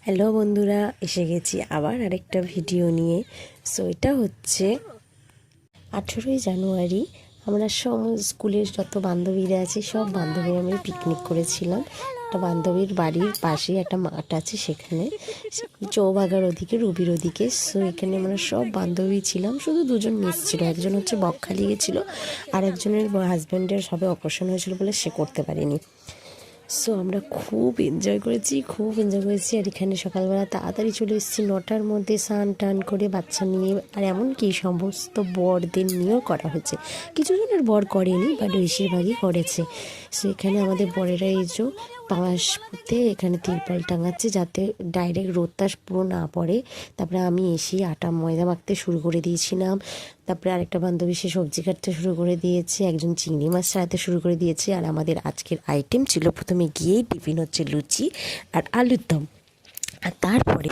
Hello বন্ধুরা, এসে গেছি আবার আরেকটা ভিডিও নিয়ে। সো এটা হচ্ছে 18ই জানুয়ারি। আমরা স্কুলের যত বান্ধবীরা আছে সব বান্ধবীরা আমি পিকনিক করেছিলাম। একটা বান্ধবীর বাড়ির পাশে একটা মাঠ আছে, সেখানে চৌবাগার ওদিকে, রুবির ওদিকে। সো এখানে আমরা সব বান্ধবী ছিলাম, শুধু দুজন মিস ছিল। একজন হচ্ছে বকখালি গেছিল, আর একজনের হাজব্যান্ডের সবে অপারেশন হয়েছিল বলে সে করতে পারেনি। সো আমরা খুব এনজয় করেছি। আর এখানে সকালবেলা তাড়াতাড়ি চলে এসেছি, 9টার মধ্যে স্নান টান করে বাচ্চা নিয়ে। আর এমনকি সমস্ত বরদের নিয়েও করা হয়েছে, কিছু জনের বর করেনি বাট বেশিরভাগই করেছে। সো এখানে আমাদের বরেরা এই যে পাশ পুঁতে এখানে তিরপল টাঙাচ্ছে যাতে ডাইরেক্ট রোদটা পুরো না পড়ে। তারপরে আমি এসে আটা ময়দা মাখতে শুরু করে দিয়েছিলাম। তারপরে আরেকটা বান্ধবী সে সবজি কাটতে শুরু করে দিয়েছে, একজন চিংড়ি মাছ ছাড়াতে শুরু করে দিয়েছে। আর আমাদের আজকের আইটেম ছিল, প্রথমে গিয়েই টিফিন হচ্ছে লুচি আর আলুর দম। আর তারপরে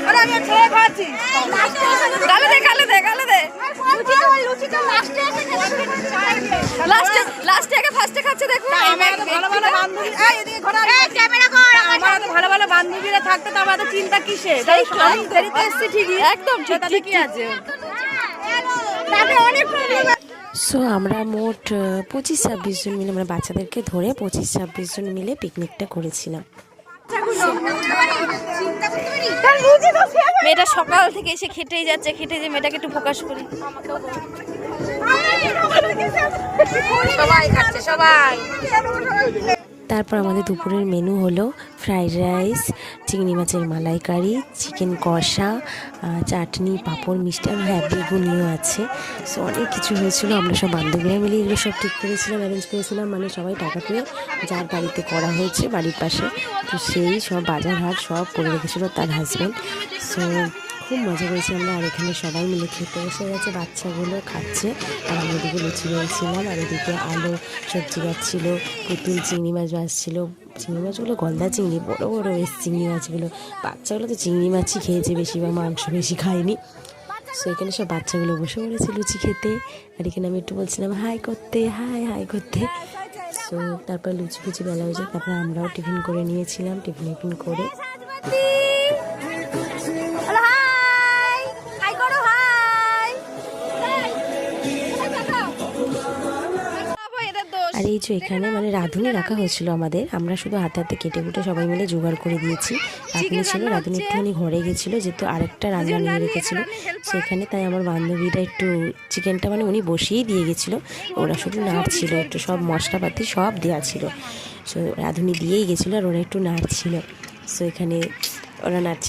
বান্ধবীরা থাকতে তো আমাদের চিন্তা কিসে, ঠিকই একদম কি আছে। সো আমরা মোট 25-26 জন মিলে, আমরা বাচ্চাদেরকে ধরে 25-26 জন মিলে পিকনিকটা করেছিলাম। মেয়েটা সকাল থেকে এসে খেটেই যাচ্ছে, খেটে যে মেয়েটাকে একটু ফোকাস করি। সবাই খাচ্ছে, সবাই। তারপর আমাদের দুপুরের মেনু হলো ফ্রাইড রাইস, চিংড়ি মাছের মালাইকারি, চিকেন কষা, চাটনি, পাঁপড়, মিষ্টি, আর হ্যাঁ বেগুনিও আছে। সো অনেক কিছু হয়েছিল। আমরা সব বান্ধবীরা মিলে এগুলো সব ঠিক করেছিলাম, অ্যারেঞ্জ করেছিলাম। মানে সবাই টাকা পেয়ে যার বাড়িতে করা হয়েছে বাড়ির পাশে, তো সেই সব বাজার হাট সব করে রেখেছিলো তার হাজব্যান্ড। সো খুব মজা করেছি আমরা। আর এখানে সবাই মিলে খেতে এসে গেছে, বাচ্চাগুলো খাচ্ছে। আর আমি এদিকে লুচি বলছিলাম, আর এদিকে আলু সবজি গাছছিল, পুতুল চিংড়ি মাছ ভাজছিল। চিংড়ি মাছগুলো গলদা চিংড়ি, বড় বড় বেশ চিংড়ি মাছগুলো। বাচ্চাগুলো তো চিংড়ি মাছই খেয়েছে বেশি, বা মাংস বেশি খায়নি। সো এখানে সব বাচ্চাগুলো বসে পড়েছে লুচি খেতে। আর এখানে আমি একটু বলছিলাম হাই করতে, হাই করতে। সো তারপর লুচি ফুচি বেলা হয়েছে। তারপরে আমরাও টিফিন করে নিয়েছিলাম। টিফিন করে আর এই যে এখানে মানে রাঁধুনি রাখা হয়েছিল আমাদের, আমরা শুধু হাতে হাতে কেটে কুটে সবাই মিলে জোগাড় করে দিয়েছি। রাঁধুনি ছিল, রাঁধুনি একটুখানি ঘরে গেছিলো যেহেতু আরেকটা রান্না নিয়ে রেখেছিলো সেখানে। তাই আমার বান্ধবীরা একটু চিকেনটা মানে উনি বসিয়েই দিয়ে গেছিলো, ওরা শুধু নাড়ছিল, একটু সব মশলাপাতি সব দেওয়া ছিল। সো রাঁধুনি দিয়েই গেছিলো আর ওরা একটু নাড়ছিল। সো এখানে ওরা নাড়ছিল।